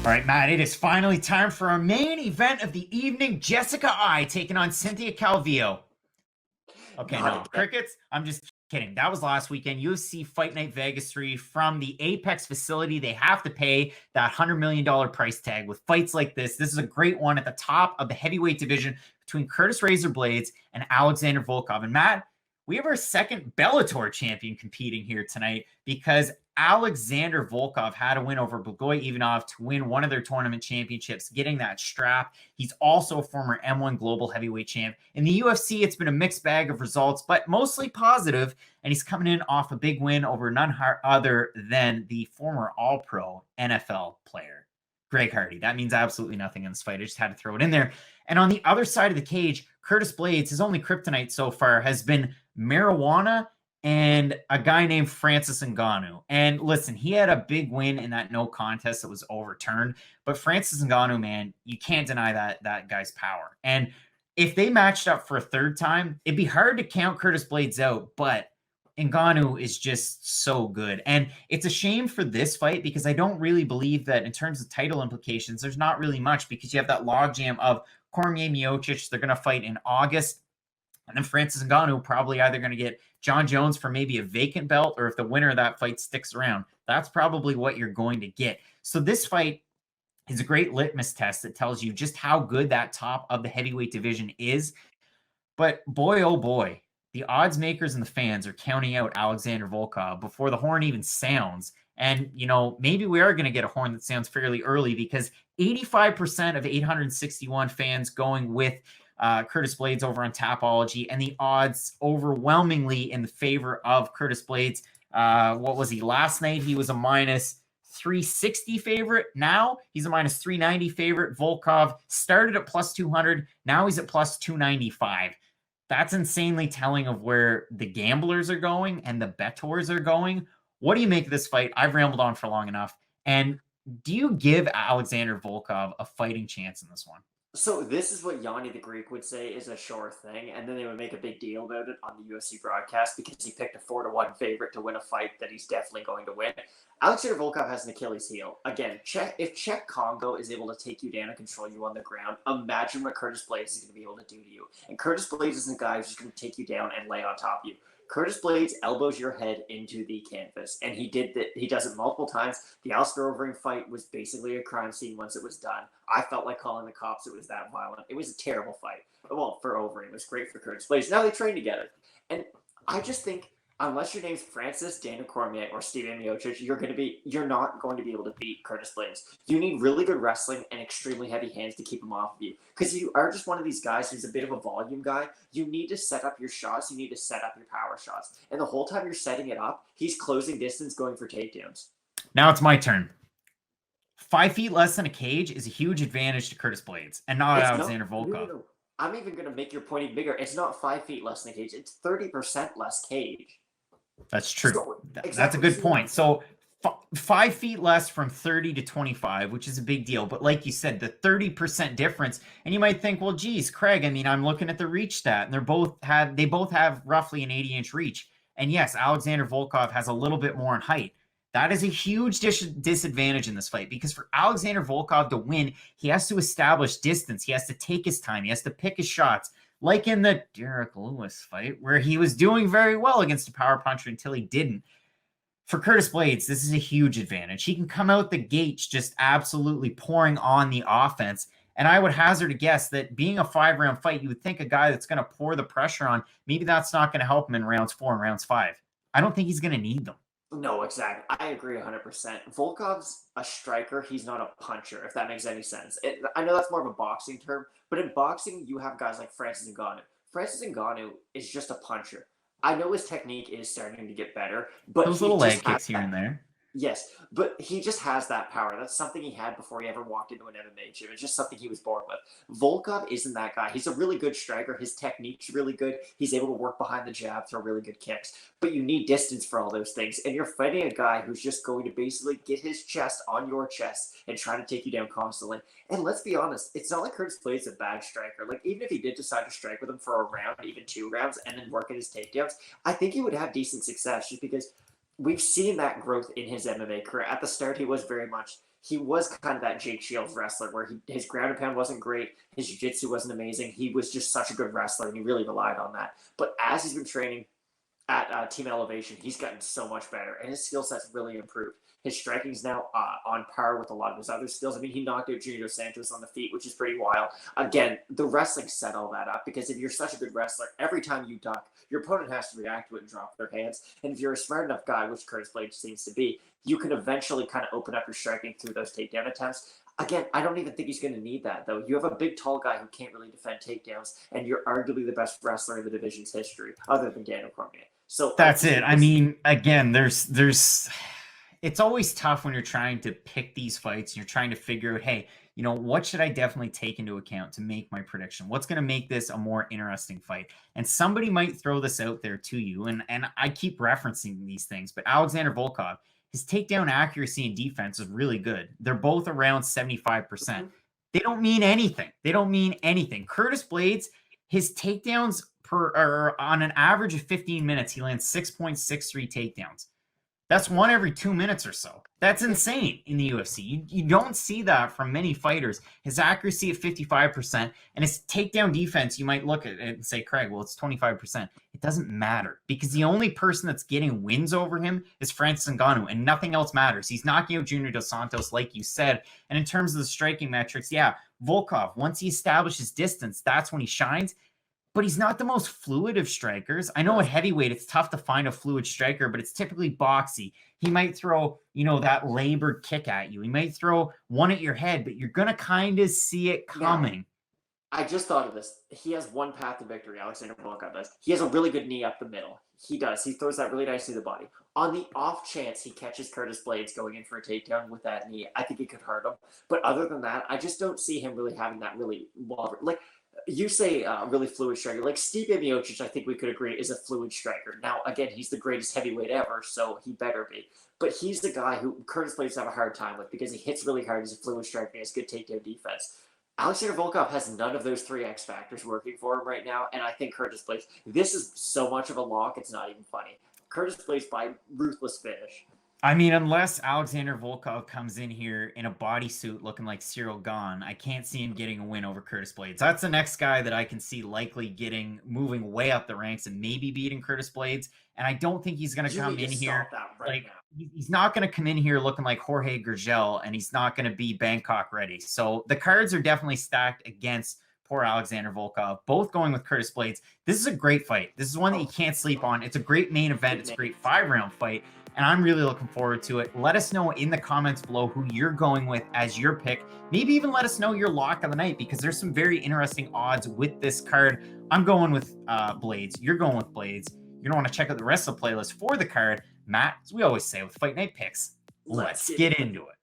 All right, Matt, it is finally time for our main event of the evening. Jessica I taking on Cynthia Calvillo. Okay, no, crickets. I'm just kidding. That was last weekend. UFC Fight Night Vegas 3 from the Apex facility. They have to pay that $100 million price tag with fights like this. This is a great one at the top of the heavyweight division between Curtis Razor Blaydes and Alexander Volkov. And Matt, we have our second Bellator champion competing here tonight because Alexander Volkov had a win over Blagoy Ivanov to win one of their tournament championships, getting that strap. He's also a former M-1 Global heavyweight champ. In the UFC, it's been a mixed bag of results, but mostly positive, and he's coming in off a big win over none other than the former All-Pro NFL player, Greg Hardy. That means absolutely nothing in this fight. I just had to throw it in there. And on the other side of the cage, Curtis Blaydes, his only kryptonite so far has been marijuana and a guy named Francis Ngannou. And listen, he had a big win in that no contest that was overturned. But Francis Ngannou, man, you can't deny that guy's power. And if they matched up for a third time, it'd be hard to count Curtis Blaydes out. But Ngannou is just so good. And it's a shame for this fight because I don't really believe that in terms of title implications, there's not really much because you have that logjam of Cormier Miocic. They're going to fight in August. And then Francis Ngannou probably either going to get John Jones for maybe a vacant belt, or if the winner of that fight sticks around, that's probably what you're going to get. So this fight is a great litmus test that tells you just how good that top of the heavyweight division is. But boy, oh boy, the odds makers and the fans are counting out Alexander Volkov before the horn even sounds. And, you know, maybe we are going to get a horn that sounds fairly early because 85% of 861 fans going with Curtis Blaydes over on Tapology, and the odds overwhelmingly in the favor of Curtis Blaydes. What was he? Last night he was a minus 360 favorite. Now he's a minus 390 favorite. Volkov started at plus 200. Now he's at plus 295. That's insanely telling of where the gamblers are going and the bettors are going. What do you make of this fight? I've rambled on for long enough. And do you give Alexander Volkov a fighting chance in this one? So this is what Yanni the Greek would say is a sure thing, and then they would make a big deal about it on the UFC broadcast because he picked a 4-1 favorite to win a fight that he's definitely going to win. Alexander Volkov has an Achilles heel. Again, if Czech Congo is able to take you down and control you on the ground, imagine what Curtis Blaydes is going to be able to do to you. And Curtis Blaydes isn't a guy who's just going to take you down and lay on top of you. Curtis Blaydes elbows your head into the canvas, and he did that. He does it multiple times. The Alistair Overeem fight was basically a crime scene once it was done. I felt like calling the cops. It was that violent. It was a terrible fight. Well, for Overeem, it was great for Curtis Blaydes. Now they train together, and I just think unless your name's Francis, Daniel Cormier, or Steven Miocic, you're not going to be able to beat Curtis Blaydes. You need really good wrestling and extremely heavy hands to keep him off of you. Because you are just one of these guys who's a bit of a volume guy. You need to set up your shots. You need to set up your power shots. And the whole time you're setting it up, he's closing distance going for takedowns. Now it's my turn. 5 feet less than a cage is a huge advantage to Curtis Blaydes and not Alexander Volkov. No. I'm even going to make your point even bigger. It's not 5 feet less than a cage. It's 30% less cage. That's true. So, That's a good point. So 5 feet less from 30 to 25, which is a big deal. But like you said, the 30% difference, and you might think, well, geez, Craig, I mean, I'm looking at the reach stat, and they both have roughly an 80-inch reach. And yes, Alexander Volkov has a little bit more in height. That is a huge disadvantage in this fight because for Alexander Volkov to win, he has to establish distance. He has to take his time. He has to pick his shots. Like in the Derek Lewis fight, where he was doing very well against a power puncher until he didn't. For Curtis Blaydes, this is a huge advantage. He can come out the gates just absolutely pouring on the offense. And I would hazard a guess that being a 5-round fight, you would think a guy that's going to pour the pressure on, maybe that's not going to help him in rounds 4 and rounds 5. I don't think he's going to need them. No, exactly. I agree 100%. Volkov's a striker. He's not a puncher, if that makes any sense. I know that's more of a boxing term, but in boxing, you have guys like Francis Ngannou. Francis Ngannou is just a puncher. I know his technique is starting to get better, but those little leg kicks here and there. Yes, but he just has that power. That's something he had before he ever walked into an MMA gym. It's just something he was born with. Volkov isn't that guy. He's a really good striker. His technique's really good. He's able to work behind the jab, throw really good kicks. But you need distance for all those things. And you're fighting a guy who's just going to basically get his chest on your chest and try to take you down constantly. And let's be honest, it's not like Curtis Blaydes is a bad striker. Like, even if he did decide to strike with him for a round, even 2 rounds, and then work at his takedowns, I think he would have decent success just because we've seen that growth in his MMA career. At the start, he was kind of that Jake Shields wrestler where his ground and pound wasn't great, his jiu-jitsu wasn't amazing. He was just such a good wrestler, and he really relied on that. But as he's been training at Team Elevation, he's gotten so much better, and his skill set's really improved. His striking's now on par with a lot of his other skills. I mean, he knocked out Junior Dos Santos on the feet, which is pretty wild. Again, the wrestling set all that up because if you're such a good wrestler, every time you duck, your opponent has to react to it and drop their hands. And if you're a smart enough guy, which Curtis Blaydes seems to be, you can eventually kind of open up your striking through those takedown attempts. Again, I don't even think he's going to need that, though. You have a big, tall guy who can't really defend takedowns, and you're arguably the best wrestler in the division's history, other than Daniel Cormier. So that's it. I mean, again, there's it's always tough when you're trying to pick these fights and you're trying to figure out, hey, you know, what should I definitely take into account to make my prediction? What's going to make this a more interesting fight? And somebody might throw this out there to you. And I keep referencing these things, but Alexander Volkov, his takedown accuracy and defense is really good. They're both around 75%. They don't mean anything. They don't mean anything. Curtis Blaydes, his takedowns on an average of 15 minutes, he lands 6.63 takedowns. That's one every 2 minutes or so. That's insane in the UFC. You don't see that from many fighters. His accuracy at 55% and his takedown defense, you might look at it and say, Craig, well, it's 25%. It doesn't matter because the only person that's getting wins over him is Francis Ngannou, and nothing else matters. He's knocking out Junior Dos Santos, like you said. And in terms of the striking metrics, yeah, Volkov, once he establishes distance, that's when he shines. But he's not the most fluid of strikers. I know at heavyweight, it's tough to find a fluid striker, but it's typically boxy. He might throw, you know, that labored kick at you. He might throw one at your head, but you're going to kind of see it coming. I just thought of this. He has one path to victory, Alexander Volkov does. He has a really good knee up the middle. He does. He throws that really nicely to the body. On the off chance he catches Curtis Blaydes going in for a takedown with that knee, I think it could hurt him. But other than that, I just don't see him really having that really like you say really fluid striker. Like Stipe Miocic, I think we could agree, is a fluid striker. Now, again, he's the greatest heavyweight ever, so he better be. But he's the guy who Curtis Blaydes have a hard time with because he hits really hard. He's a fluid striker. He has good takedown defense. Alexander Volkov has none of those three X factors working for him right now, and I think Curtis Blaydes, this is so much of a lock, it's not even funny. Curtis Blaydes by ruthless finish. I mean, unless Alexander Volkov comes in here in a bodysuit looking like Cyril Gahn, I can't see him getting a win over Curtis Blaydes. That's the next guy that I can see likely moving way up the ranks and maybe beating Curtis Blaydes. And I don't think he's going to come in here he's not going to come in here looking like Jorge Gurgel, and he's not going to be Bangkok ready. So the cards are definitely stacked against poor Alexander Volkov, both going with Curtis Blaydes. This is a great fight. This is one that you can't sleep on. It's a great main event. It's a great 5-round fight, and I'm really looking forward to it. Let us know in the comments below who you're going with as your pick. Maybe even let us know your lock of the night, because there's some very interesting odds with this card. I'm going with Blaydes. You're going with Blaydes. You're going to want to check out the rest of the playlist for the card. Matt, as we always say with Fight Night Picks, let's get into it.